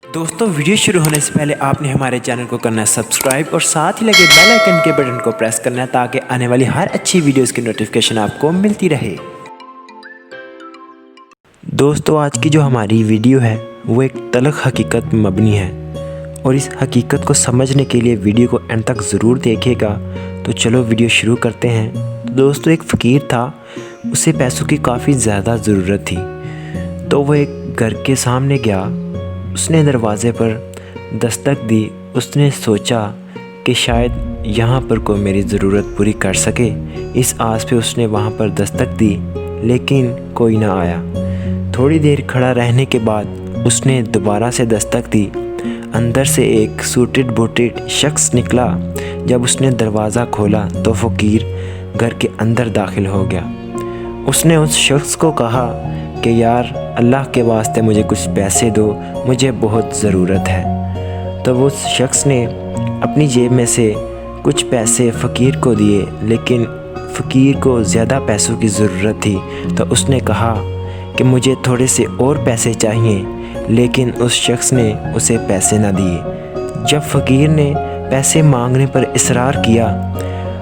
दोस्तों वीडियो शुरू होने से पहले आपने हमारे चैनल को करना है सब्सक्राइब और साथ ही लगे बेल आइकन के बटन को प्रेस करना है ताकि आने वाली हर अच्छी वीडियोस की नोटिफिकेशन आपको मिलती रहे। दोस्तों आज की जो हमारी वीडियो है वो एक तलख हकीकत में मबनी है और इस हकीकत को समझने के लिए वीडियो को एंड तक ज़रूर देखिएगा। तो चलो वीडियो शुरू करते हैं। तो दोस्तों एक फ़कीर था, उसे पैसों की काफ़ी ज़्यादा ज़रूरत थी। तो वो एक घर के सामने गया, उसने दरवाज़े पर दस्तक दी। उसने सोचा कि शायद यहाँ पर कोई मेरी ज़रूरत पूरी कर सके। इस आस पे उसने वहाँ पर दस्तक दी, लेकिन कोई ना आया। थोड़ी देर खड़ा रहने के बाद उसने दोबारा से दस्तक दी। अंदर से एक सूटेड बूटेड शख्स निकला। जब उसने दरवाज़ा खोला तो फ़कीर घर के अंदर दाखिल हो गया। उसने उस शख्स को कहा कि यार अल्लाह के वास्ते मुझे कुछ पैसे दो, मुझे बहुत ज़रूरत है। तो उस शख्स ने अपनी जेब में से कुछ पैसे फ़कीर को दिए, लेकिन फ़कीर को ज़्यादा पैसों की ज़रूरत थी। तो उसने कहा कि मुझे थोड़े से और पैसे चाहिए, लेकिन उस शख्स ने उसे पैसे ना दिए। जब फ़कीर ने पैसे मांगने पर इसरार किया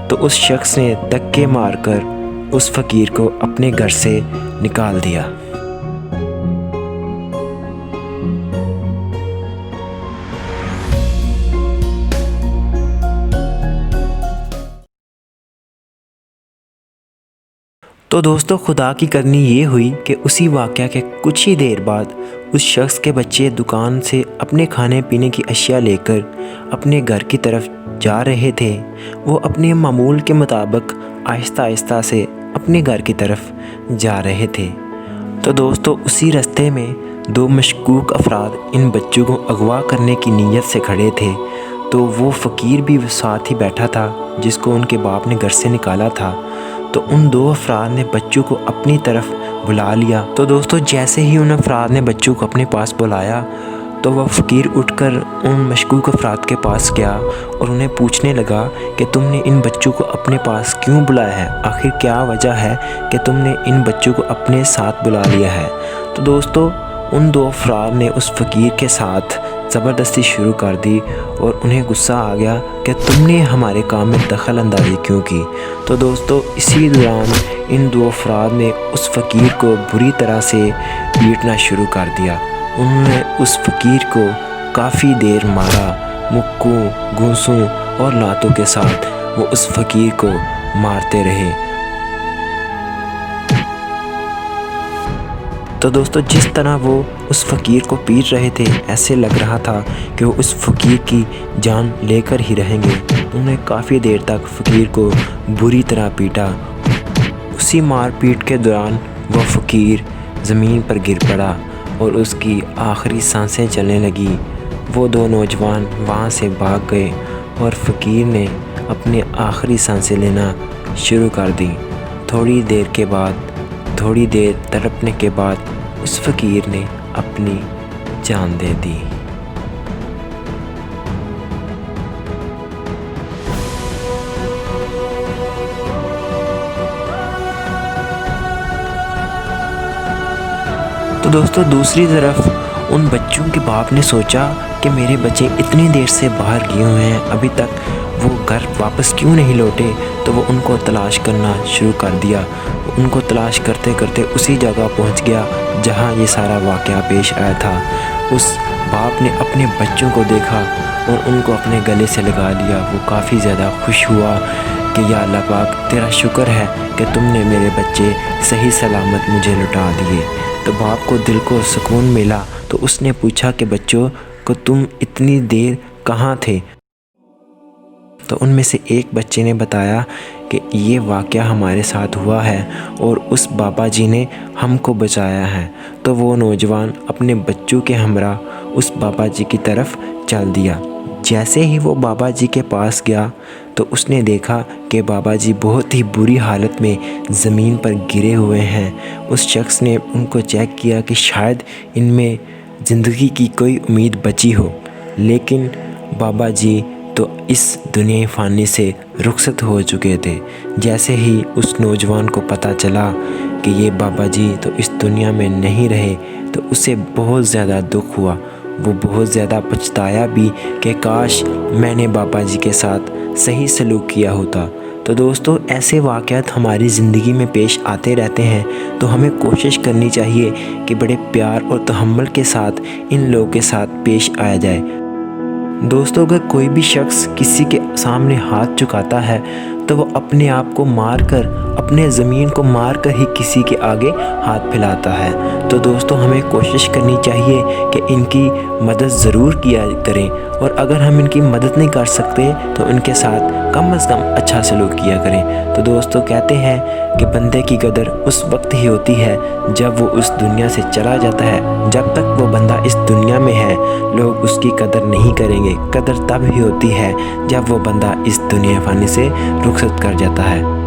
तो उस शख्स ने धक्के मारकर उस फ़कीर को अपने घर से निकाल दिया। तो दोस्तों खुदा की करनी ये हुई कि उसी वाक़या के कुछ ही देर बाद उस शख्स के बच्चे दुकान से अपने खाने पीने की अशिया लेकर अपने घर की तरफ जा रहे थे। वो अपने मामूल के मुताबिक आहिस्ता आहिस्ता से अपने घर की तरफ जा रहे थे। तो दोस्तों उसी रास्ते में दो मशकूक अफराद इन बच्चों को अगवा करने की नीयत से खड़े थे। तो वो फ़कीर भी साथ ही बैठा था जिसको उनके बाप ने घर से निकाला था। तो उन दो अफराद ने बच्चों को अपनी तरफ बुला लिया। तो दोस्तों जैसे ही उन अफराद ने बच्चों को अपने पास बुलाया तो वह फ़कीर उठकर उन मशकूक अफराद के पास गया और उन्हें पूछने लगा कि तुमने इन बच्चों को अपने पास क्यों बुलाया है, आखिर क्या वजह है कि तुमने इन बच्चों को अपने साथ बुला लिया है। तो दोस्तों उन दो अफराद ने उस फ़कीर के साथ ज़बरदस्ती शुरू कर दी और उन्हें गुस्सा आ गया कि तुमने हमारे काम में दखल अंदाज़ी क्यों की। तो दोस्तों इसी दौरान इन दो अफराद ने उस फ़कीर को बुरी तरह से पीटना शुरू कर दिया। उन्होंने उस फ़कीर को काफ़ी देर मारा। मुक्कों, घूंसों और लातों के साथ वो उस फ़कीर को मारते रहे। तो दोस्तों जिस तरह वो उस फ़कीर को पीट रहे थे, ऐसे लग रहा था कि वो उस फ़कीर की जान लेकर ही रहेंगे। उन्होंने काफ़ी देर तक फ़कीर को बुरी तरह पीटा। उसी मार पीट के दौरान वह फ़कीर ज़मीन पर गिर पड़ा और उसकी आखिरी सांसें चलने लगी। वो दो नौजवान वहाँ से भाग गए और फ़कीर ने अपने आखिरी सांसें लेना शुरू कर दी। थोड़ी देर तड़पने के बाद उस फ़कीर ने अपनी जान दे दी। तो दोस्तों दूसरी तरफ उन बच्चों के बाप ने सोचा कि मेरे बच्चे इतनी देर से बाहर गए हुए हैं, अभी तक वो घर वापस क्यों नहीं लौटे। तो वो उनको तलाश करना शुरू कर दिया। उनको तलाश करते करते उसी जगह पहुंच गया जहां ये सारा वाक़या पेश आया था। उस बाप ने अपने बच्चों को देखा और उनको अपने गले से लगा लिया। वो काफ़ी ज़्यादा खुश हुआ कि या अल्लाह पाक तेरा शुक्र है कि तुमने मेरे बच्चे सही सलामत मुझे लौटा दिए। तो बाप को दिल को सुकून मिला। तो उसने पूछा कि बच्चों को तुम इतनी देर कहाँ थे। तो उनमें से एक बच्चे ने बताया कि ये वाक़या हमारे साथ हुआ है और उस बाबा जी ने हमको बचाया है। तो वो नौजवान अपने बच्चों के हमरा उस बाबा जी की तरफ चल दिया। जैसे ही वो बाबा जी के पास गया तो उसने देखा कि बाबा जी बहुत ही बुरी हालत में ज़मीन पर गिरे हुए हैं। उस शख्स ने उनको चेक किया कि शायद इनमें ज़िंदगी की कोई उम्मीद बची हो, लेकिन बाबा जी तो इस दुनिया फ़ानी से रुखसत हो चुके थे। जैसे ही उस नौजवान को पता चला कि ये बाबा जी तो इस दुनिया में नहीं रहे तो उसे बहुत ज़्यादा दुख हुआ वो बहुत ज़्यादा पछताया भी कि काश मैंने बाबा जी के साथ सही सलूक किया होता। तो दोस्तों, ऐसे वाक़यात हमारी ज़िंदगी में पेश आते रहते हैं, तो हमें कोशिश करनी चाहिए कि बड़े प्यार और तहम्मुल के साथ इन लोगों के साथ पेश आया जाए। दोस्तों, अगर कोई भी शख्स किसी के सामने हाथ झुकाता है तो वो अपने आप को मार कर, अपने ज़मीन को मार कर ही किसी के आगे हाथ फैलाता है। तो दोस्तों, हमें कोशिश करनी चाहिए कि इनकी मदद ज़रूर किया करें, और अगर हम इनकी मदद नहीं कर सकते तो इनके साथ कम से कम अच्छा सलूक किया करें। तो दोस्तों, कहते हैं कि बंदे की कदर उस वक्त ही होती है जब वो उस दुनिया से चला जाता है। जब तक वो बंदा इस दुनिया में है, लोग उसकी कदर नहीं करेंगे। कदर तब ही होती है जब वो बंदा इस दुनिया फ़ानी से रुखसत कर जाता है।